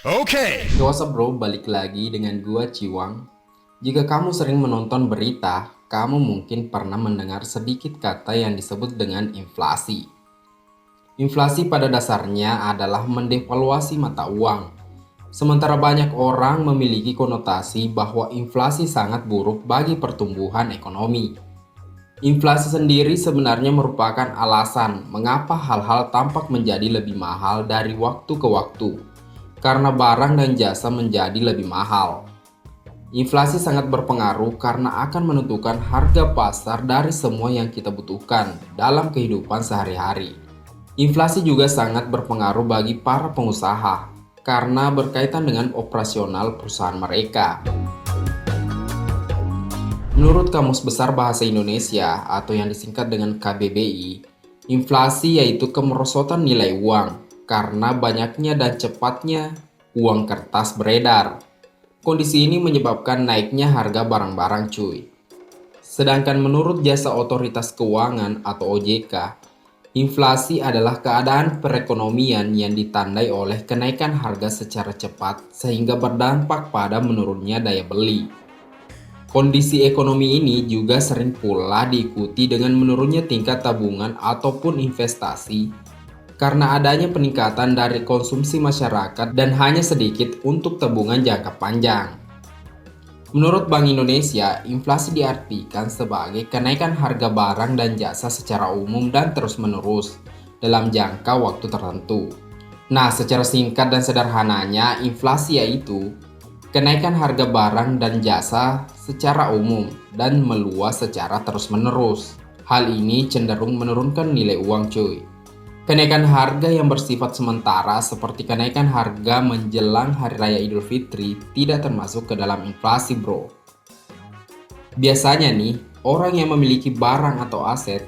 Oke. Yo, what's up bro, balik lagi dengan gua Ciwang. Jika kamu sering menonton berita, kamu mungkin pernah mendengar sedikit kata yang disebut dengan inflasi. Inflasi pada dasarnya adalah mendevaluasi mata uang. Sementara banyak orang memiliki konotasi bahwa inflasi sangat buruk bagi pertumbuhan ekonomi. Inflasi sendiri sebenarnya merupakan alasan mengapa hal-hal tampak menjadi lebih mahal dari waktu ke waktu, karena barang dan jasa menjadi lebih mahal. Inflasi sangat berpengaruh karena akan menentukan harga pasar dari semua yang kita butuhkan dalam kehidupan sehari-hari. Inflasi juga sangat berpengaruh bagi para pengusaha karena berkaitan dengan operasional perusahaan mereka. Menurut Kamus Besar Bahasa Indonesia atau yang disingkat dengan KBBI, inflasi yaitu kemerosotan nilai uang karena banyaknya dan cepatnya uang kertas beredar. Kondisi ini menyebabkan naiknya harga barang-barang cuy. Sedangkan menurut Jasa Otoritas Keuangan atau OJK, inflasi adalah keadaan perekonomian yang ditandai oleh kenaikan harga secara cepat sehingga berdampak pada menurunnya daya beli. Kondisi ekonomi ini juga sering pula diikuti dengan menurunnya tingkat tabungan ataupun investasi karena adanya peningkatan dari konsumsi masyarakat dan hanya sedikit untuk tabungan jangka panjang. Menurut Bank Indonesia, inflasi diartikan sebagai kenaikan harga barang dan jasa secara umum dan terus-menerus dalam jangka waktu tertentu. Nah, secara singkat dan sederhananya, inflasi yaitu kenaikan harga barang dan jasa secara umum dan meluas secara terus-menerus. Hal ini cenderung menurunkan nilai uang cuy. Kenaikan harga yang bersifat sementara seperti kenaikan harga menjelang Hari Raya Idul Fitri tidak termasuk ke dalam inflasi bro. Biasanya nih, orang yang memiliki barang atau aset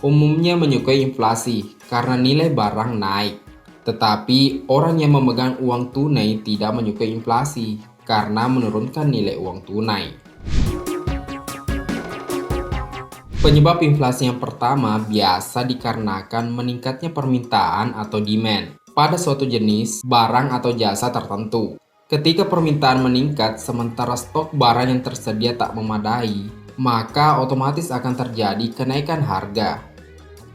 umumnya menyukai inflasi karena nilai barang naik. Tetapi orang yang memegang uang tunai tidak menyukai inflasi karena menurunkan nilai uang tunai. Penyebab inflasi yang pertama biasa dikarenakan meningkatnya permintaan atau demand pada suatu jenis barang atau jasa tertentu. Ketika permintaan meningkat sementara stok barang yang tersedia tak memadai, maka otomatis akan terjadi kenaikan harga.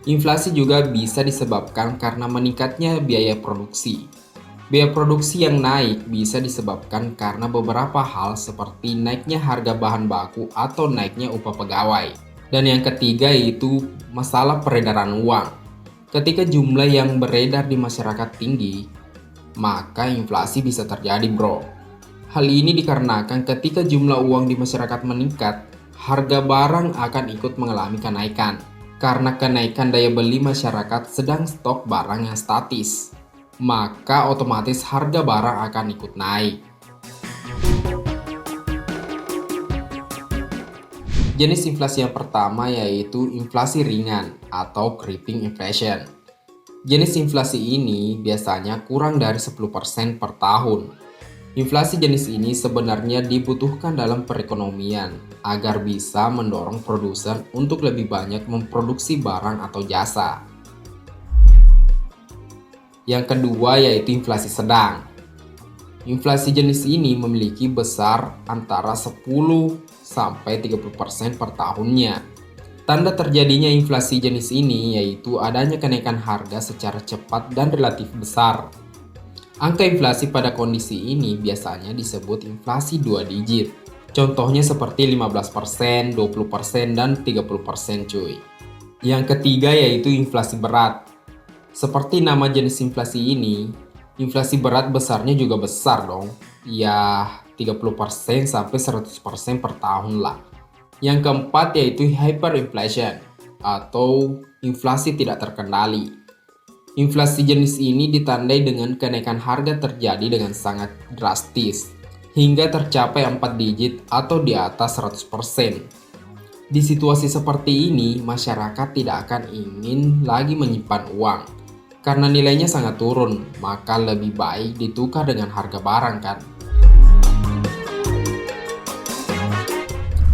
Inflasi juga bisa disebabkan karena meningkatnya biaya produksi. Biaya produksi yang naik bisa disebabkan karena beberapa hal seperti naiknya harga bahan baku atau naiknya upah pegawai. Dan yang ketiga yaitu masalah peredaran uang. Ketika jumlah yang beredar di masyarakat tinggi, maka inflasi bisa terjadi bro. Hal ini dikarenakan ketika jumlah uang di masyarakat meningkat, harga barang akan ikut mengalami kenaikan. Karena kenaikan daya beli masyarakat sedang stok barang yang statis, maka otomatis harga barang akan ikut naik. Jenis inflasi yang pertama yaitu inflasi ringan atau creeping inflation. Jenis inflasi ini biasanya kurang dari 10% per tahun. Inflasi jenis ini sebenarnya dibutuhkan dalam perekonomian agar bisa mendorong produsen untuk lebih banyak memproduksi barang atau jasa. Yang kedua yaitu inflasi sedang. Inflasi jenis ini memiliki besar antara 10-30% per tahunnya. Tanda terjadinya inflasi jenis ini yaitu adanya kenaikan harga secara cepat dan relatif besar. Angka inflasi pada kondisi ini biasanya disebut inflasi 2 digit. Contohnya seperti 15%, 20%, dan 30% cuy. Yang ketiga yaitu inflasi berat. Seperti nama jenis inflasi ini, inflasi berat besarnya juga besar dong. Ya 30% sampai 100% per tahun lah. Yang keempat yaitu hyperinflation atau inflasi tidak terkendali. Inflasi jenis ini ditandai dengan kenaikan harga terjadi dengan sangat drastis hingga tercapai 4 digit atau di atas 100%. Di situasi seperti ini, masyarakat tidak akan ingin lagi menyimpan uang karena nilainya sangat turun, maka lebih baik ditukar dengan harga barang kan.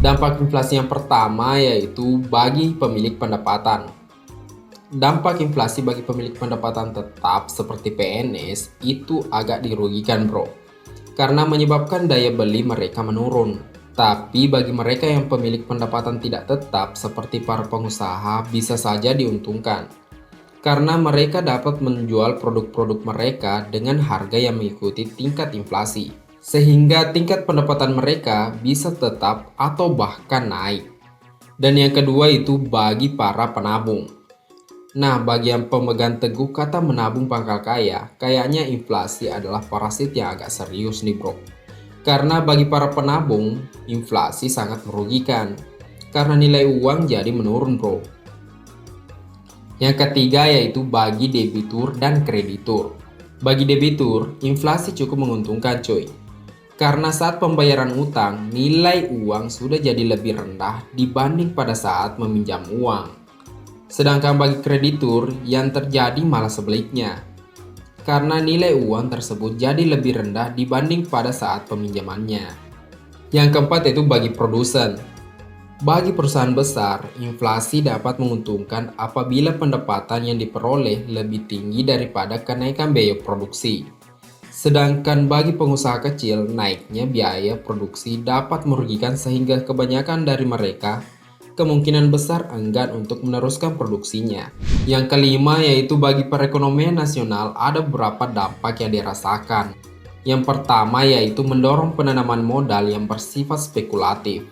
Dampak inflasi yang pertama yaitu bagi pemilik pendapatan. Dampak inflasi bagi pemilik pendapatan tetap seperti PNS itu agak dirugikan bro, karena menyebabkan daya beli mereka menurun. Tapi bagi mereka yang pemilik pendapatan tidak tetap seperti para pengusaha bisa saja diuntungkan, karena mereka dapat menjual produk-produk mereka dengan harga yang mengikuti tingkat inflasi, sehingga tingkat pendapatan mereka bisa tetap atau bahkan naik. Dan yang kedua itu bagi para penabung. Nah, bagi yang pemegang teguh kata menabung pangkal kaya, kayaknya inflasi adalah parasit yang agak serius nih bro. Karena bagi para penabung, inflasi sangat merugikan. Karena nilai uang jadi menurun bro. Yang ketiga yaitu bagi debitur dan kreditur. Bagi debitur, inflasi cukup menguntungkan cuy. Karena saat pembayaran utang, nilai uang sudah jadi lebih rendah dibanding pada saat meminjam uang. Sedangkan bagi kreditur, yang terjadi malah sebaliknya. Karena nilai uang tersebut jadi lebih rendah dibanding pada saat peminjamannya. Yang keempat yaitu bagi produsen. Bagi perusahaan besar, inflasi dapat menguntungkan apabila pendapatan yang diperoleh lebih tinggi daripada kenaikan biaya produksi. Sedangkan bagi pengusaha kecil, naiknya biaya produksi dapat merugikan sehingga kebanyakan dari mereka kemungkinan besar enggan untuk meneruskan produksinya. Yang kelima yaitu bagi perekonomian nasional ada beberapa dampak yang dirasakan. Yang pertama yaitu mendorong penanaman modal yang bersifat spekulatif.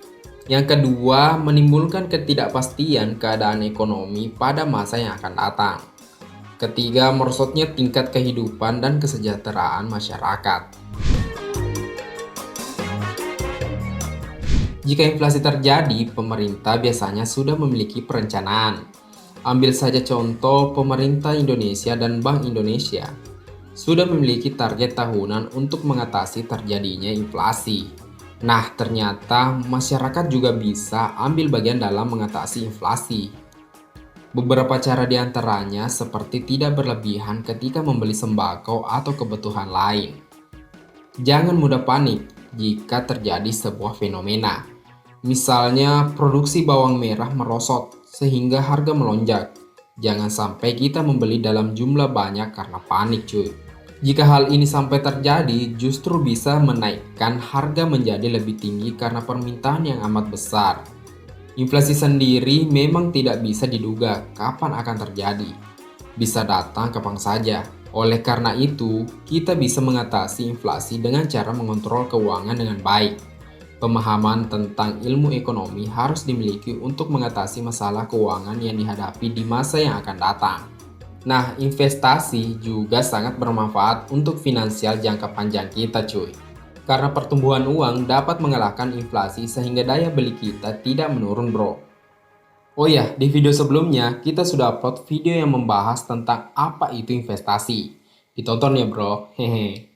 Yang kedua, menimbulkan ketidakpastian keadaan ekonomi pada masa yang akan datang. Ketiga, merosotnya tingkat kehidupan dan kesejahteraan masyarakat. Jika inflasi terjadi, pemerintah biasanya sudah memiliki perencanaan. Ambil saja contoh pemerintah Indonesia dan Bank Indonesia sudah memiliki target tahunan untuk mengatasi terjadinya inflasi. Nah, ternyata masyarakat juga bisa ambil bagian dalam mengatasi inflasi. Beberapa cara diantaranya seperti tidak berlebihan ketika membeli sembako atau kebutuhan lain. Jangan mudah panik jika terjadi sebuah fenomena. Misalnya produksi bawang merah merosot sehingga harga melonjak. Jangan sampai kita membeli dalam jumlah banyak karena panik cuy. Jika hal ini sampai terjadi, justru bisa menaikkan harga menjadi lebih tinggi karena permintaan yang amat besar. Inflasi sendiri memang tidak bisa diduga kapan akan terjadi. Bisa datang kapan saja. Oleh karena itu, kita bisa mengatasi inflasi dengan cara mengontrol keuangan dengan baik. Pemahaman tentang ilmu ekonomi harus dimiliki untuk mengatasi masalah keuangan yang dihadapi di masa yang akan datang. Nah, investasi juga sangat bermanfaat untuk finansial jangka panjang kita cuy. Karena pertumbuhan uang dapat mengalahkan inflasi sehingga daya beli kita tidak menurun bro. Oh ya, di video sebelumnya kita sudah upload video yang membahas tentang apa itu investasi. Ditonton ya bro, hehe.